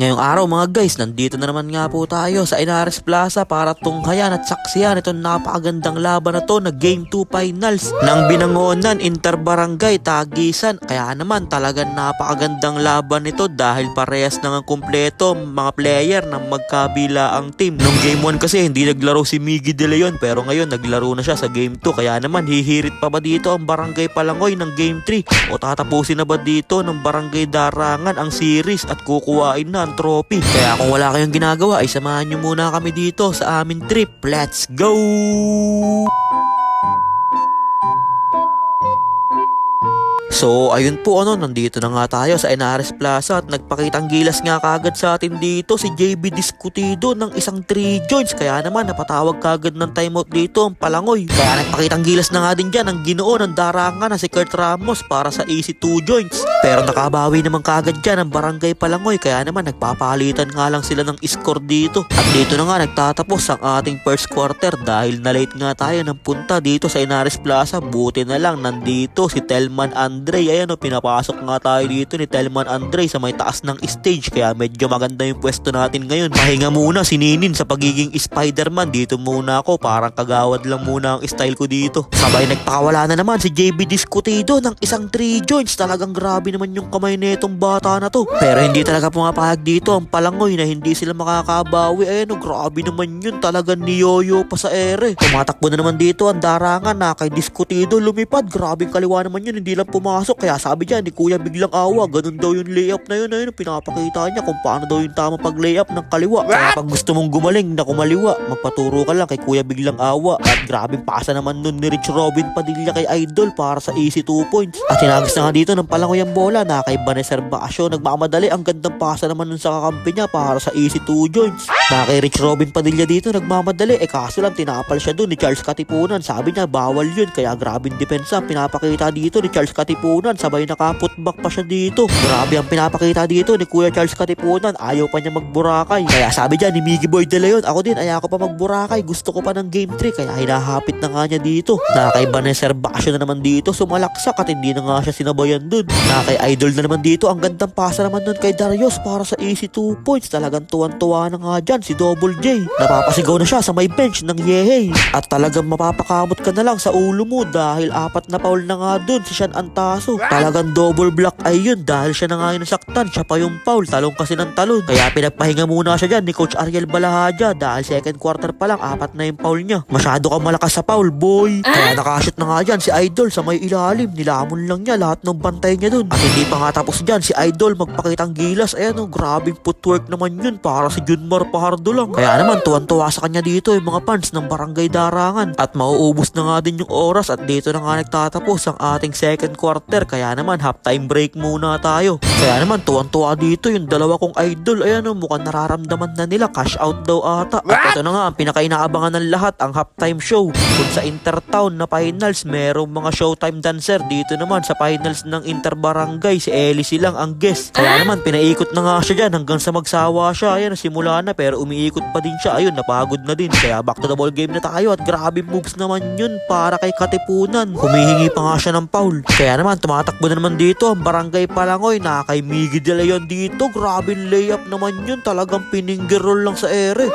ngayong araw mga guys, nandito na naman nga po tayo sa Inares Plaza para tunghayan at saksiyan itong napakagandang laban na to na Game 2 Finals ng Binangonan Interbarangay Tagisan. Kaya naman talagang napakagandang laban nito dahil parehas nang kumpleto mga player ng magkabilaang team. Nung Game 1 kasi hindi naglaro si Miggy De Leon pero ngayon naglaro na siya sa Game 2. Kaya naman hihirit pa ba dito ang Barangay Palangoy ng Game 3 o tatapusin na ba dito ng Barangay Darangan ang series at kukuhain na ang trophy. Kaya kung wala kayong ginagawa ay samahan nyo muna kami dito sa aming trip. Let's go! So ayun po nandito na nga tayo sa Inares Plaza at nagpakitang gilas nga kagad sa atin dito si JB Discutido ng isang 3 joints. Kaya naman napatawag kagad ng timeout dito ang Palangoy. Kaya nagpakitang gilas na nga din dyan ang Ginoo ng Darangan na si Kurt Ramos para sa easy 2 joints. Pero nakabawi naman kagad dyan ang Barangay Palangoy. Kaya naman nagpapalitan nga lang sila ng score dito. At dito na nga nagtatapos ang ating first quarter dahil na late nga tayo ng punta dito sa Inares Plaza. Buti na lang nandito si Telman Andre. Ayan pinapasok nga tayo dito ni Telman Andre sa may taas ng stage kaya medyo maganda yung pwesto natin ngayon. Pahinga muna si Ninin sa pagiging Spider-Man. Dito muna ako, parang kagawad lang muna ang style ko dito. Sabay nagpakawala na naman si JB Discutido ng isang 3 joints. Talagang grabe naman yung kamay netong bata na to. Pero hindi talaga pumapahag dito ang Palangoy na hindi sila makakabawi. Ayan grabe naman yun, talagang niyoyo pa sa ere. Tumatakbo na naman dito ang Darangan na kay Discutido lumipad. Grabing kaliwa naman yun, hindi lang pumasok. Kaya sabi dyan ni Kuya biglang awa, ganun daw yung layup na yun. Ayun, pinapakita niya kung paano daw yung tama pag layup ng kaliwa. Kaya pag gusto mong gumaling na kumaliwa, magpaturo ka lang kay Kuya biglang awa. At grabing pasa naman nun ni Rich Robin Padilla kay Idol para sa easy 2 points. At hinagis na nga dito ng Palangoy ang bola na kay Vanessa Basio. Nagmamadali, ang gandang pasa naman nun sa kakampi niya para sa easy 2 joints. Na kay Rich Robin Padilla dito nagmamadali, kaso lang tinapal siya dun ni Charles Katipunan. Sabi niya bawal yun, kaya grabing depensa pinapakita dito ni Charles Katipunan. Sabay naka-putback pa siya dito. Grabe ang pinapakita dito ni Kuya Charles Katipunan. Ayaw pa niya magburakay. Kaya sabi dyan ni Miggy Boy De Leon, ako din ayaw ko pa magburakay. Gusto ko pa ng Game 3 kaya hinahapit na nga niya dito. Na kay Vanessa Basio na naman dito sumalaksak at hindi na nga siya sinabayan dun. Na kay Idol na naman dito, ang gandang pasa naman dun kay Darius para sa easy 2 points. Talagang tuwan-tuwa na nga dyan si Double J. Napapasigaw na siya sa may bench ng Yehey. At talagang mapapakamot ka na lang sa ulo mo dahil 4 na foul na nga dun si Sean Antaso. Talagang double block ay yun dahil siya na nga yung nasaktan, siya pa yung foul, talong kasi ng talon. Kaya pinagpahinga muna siya dyan ni Coach Ariel Balahaja dahil second quarter pa lang 4 na yung foul niya. Masyado kang malakas sa foul, boy. Kaya nakashoot na nga dyan si Idol sa may ilalim. Nilamon lang niya lahat ng bantay niya dun. At hindi pa nga tapos dyan si Idol magpakitang gilas. Ayan grabing footwork naman yun para si Junmar Pahardo lang. Kaya naman tuwan-tuwa sa kanya dito yung mga fans ng Barangay Darangan. At mauubos na nga din yung oras at dito na nga nagtatapos ang ating second quarter. Kaya naman halftime break muna tayo. Kaya naman tuwan-tuwa dito yung dalawa kong idol. Ayan mukhang nararamdaman na nila, cash out daw ata. At ito na nga ang pinakainaabangan ng lahat, ang halftime show. Kung sa Intertown na finals merong mga showtime dancer, dito naman sa finals ng Interbarangay si Ellie silang ang guest. Kaya naman pinaikot na nga siya dyan hanggang sa magsawa siya. Ayan simula na pero umiikot pa din siya. Ayun napagod na din. Kaya back to the ball game na tayo at grabe moves naman yun para kay Katipunan. Humihingi pa nga siya ng foul. Kaya naman tumatakbo na naman dito ang Barangay Palangoy na kay Miggy De Leon dito. Grabe layup naman yun. Talagang pininger roll lang sa ere.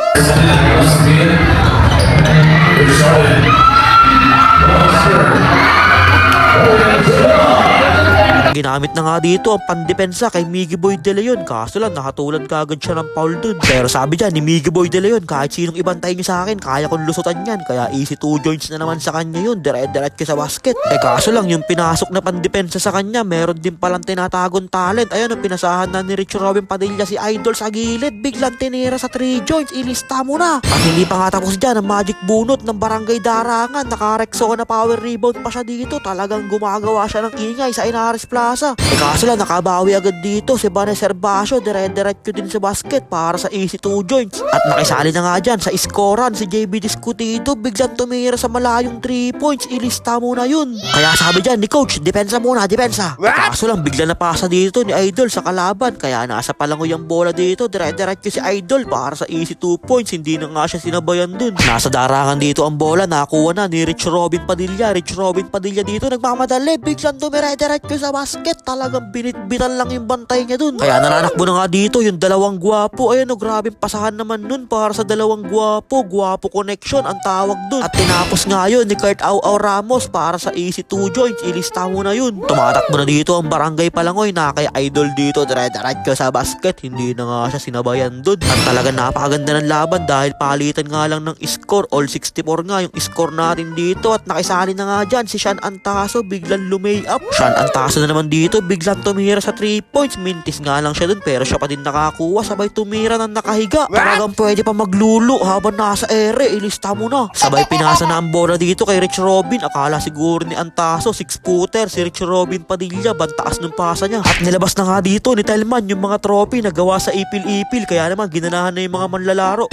Ginamit na nga dito ang pandepensa kay Miggy Boy De Leon. Kaso lang nakatulan kagad siya ng foul dun. Pero sabi dyan ni Miggy Boy De Leon, kahit sinong ibantay niyo sa akin, kaya kong lusutan yan. Kaya easy 2 joints na naman sa kanya yun. Dire-diret ka sa basket. Kaso lang yung pinasok na pandepensa sa kanya, meron din palang tinatagong talent. Ayan pinasahan na ni Rich Robin Padilla si Idol sa gilid. Biglang tinira sa 3 joints. Ilista mo na. At hindi pa nga tapos dyan ang magic bunot ng Barangay Darangan. Nakarekso na power rebound pa siya dito. Talagang gumagawa siya ng ingay sa Inares Plaza. Kaso lang nakabawi agad dito si Vanessa Basio. Dire-diretso din sa basket para sa easy 2 joints. At nakisali na nga dyan sa iskoran si JB Discutido. Biglang tumira sa malayong 3 points. Ilista mo na yun. Kaya sabi dyan ni Coach, depensa muna, depensa. Kaso lang bigla napasa dito ni Idol sa kalaban. Kaya nasa Palangoy ang bola dito. Dire-diretso si Idol para sa easy 2 points. Hindi na nga siya sinabayan dun. Nasa Darangan dito ang bola. Nakuha na ni Rich Robin Padilla. Rich Robin Padilla dito nagmamadali. Biglang dumire-diretso sa basket. basket. Talagang binitbitan lang yung bantay niya dun. Kaya nananakbo na nga dito yung dalawang gwapo. Ayan o, grabing pasahan naman nun para sa dalawang gwapo. Gwapo connection ang tawag dun. At tinapos nga yun ni Kurt Au Ramos para sa easy 2 joints. Ilista mo na yun. Tumatakbo na dito ang Barangay Palangoy na kay Idol dito. Dire-diretso sa basket. Hindi na nga siya sinabayan dun. At talagang napakaganda ng laban dahil palitan nga lang ng score. All 64 nga yung score natin dito. At nakisali na nga dyan si Sean Antaso. Biglang lumay up. Sean Antaso na naman dito. Biglang tumira sa 3 points. Mintis nga lang siya dun pero siya pa din nakakuha. Sabay tumira ng nakahiga. Talagang pwede pa maglulo habang nasa ere. Ilista mo na. Sabay pinasa na ang bola dito kay Rich Robin. Akala siguro ni Antaso 6-footer. Si Rich Robin Padilla bantaas ng pasa niya. At nilabas na nga dito ni Telman yung mga trophy na gawa sa ipil-ipil. Kaya naman ginanahan na yung mga manlalaro.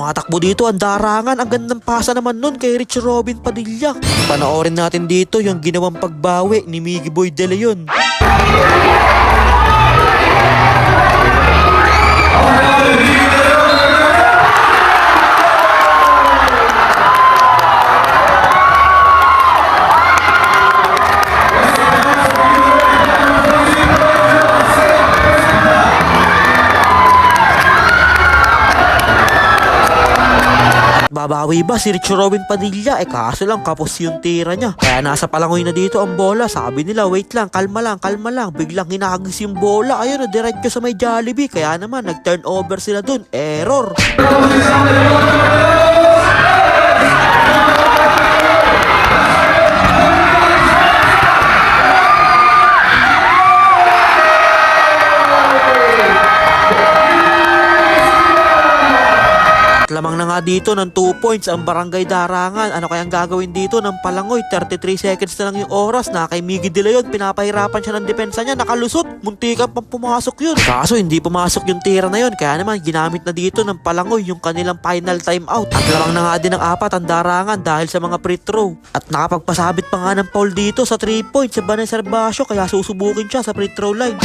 Matakbo dito ang darangan. Ang gandang pasa naman nun kay Rich Robin Padilla. Panoorin natin dito yung ginawang pagbawi ni Miggy Boy De Leon. Babawi ba si Rich Robin Padilla? Kaso lang kapos yung tira niya. Kaya nasa Palangoy na dito ang bola. Sabi nila wait lang, kalma lang, kalma lang. Biglang hinagis yung bola. Ayun o, diretso sa may Jollibee. Kaya naman nag-turnover sila dun. Error. Lamang na nga dito ng 2 points ang Barangay Darangan. Ano kayang gagawin dito ng Palangoy? 33 seconds na lang yung oras. Na kay Miggy De Leon, pinapahirapan siya ng depensa niya. Nakalusot, muntikan pang pumasok yun. Kaso hindi pumasok yung tira na yun. Kaya naman ginamit na dito ng Palangoy yung kanilang final timeout. At lamang na nga din ng 4 ang Darangan dahil sa mga free throw. At nakapagpasabit pa nga ng foul dito sa 3 points sa Banay Servasio. Kaya susubukin siya sa free throw line.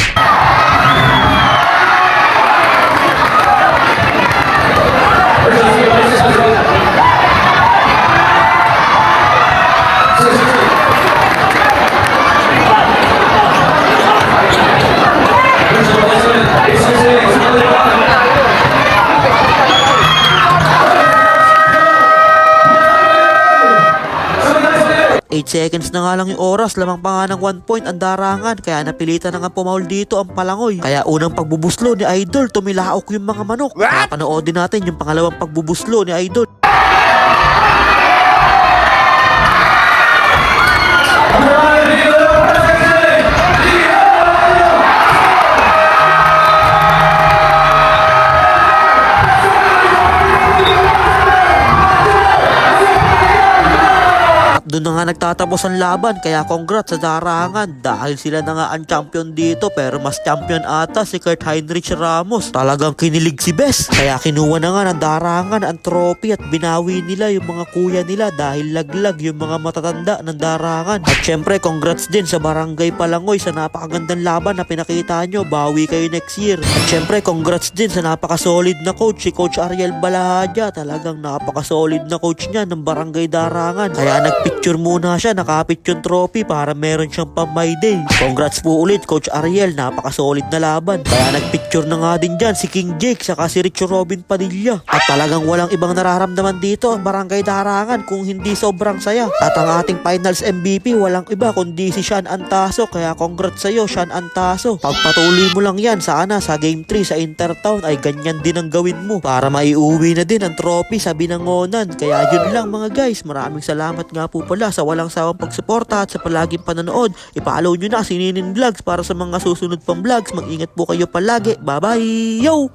Seconds na nga lang yung oras, lamang pa nga ng 1 point ang Darangan. Kaya napilitan na nga pumaul dito ang Palangoy. Kaya unang pagbubuslo ni Idol, tumilaok yung mga manok. Kaya panoodin natin yung pangalawang pagbubuslo ni Idol. Doon na nga nagtatapos ang laban, kaya congrats sa Darangan dahil sila na nga ang champion dito. Pero mas champion ata si Kurt Heinrich Ramos. Talagang kinilig si Bes. Kaya kinuha na nga ng Darangan ang trophy at binawi nila yung mga kuya nila dahil laglag yung mga matatanda ng Darangan. At syempre congrats din sa Barangay Palangoy sa napakagandang laban na pinakita nyo. Bawi kayo next year. At syempre congrats din sa napakasolid na coach, si Coach Ariel Balahadja. Talagang napakasolid na coach niya ng Barangay Darangan. Kaya nagpicture muna siya, nakapit yung trophy para meron siyang pang-my day. Congrats po ulit Coach Ariel, napakasolid na laban. Kaya nagpicture na nga din dyan si King Jake saka si Rich Robin Padilla. At talagang walang ibang nararamdaman dito ang Barangay Darangan kung hindi sobrang saya. At ang ating finals MVP walang iba kundi si Sean Antaso. Kaya congrats sa'yo Sean Antaso. Pagpatuloy mo lang yan, sana sa Game 3 sa Intertown ay ganyan din ang gawin mo para maiuwi na din ang trophy sa Binangonan. Kaya yun lang mga guys, maraming salamat nga po pala sa walang sawang pagsuporta at sa palaging panonood. I-follow nyo na si Ninin Vlogs para sa mga susunod pang vlogs. Mag-ingat po kayo palagi. Bye bye! Yo!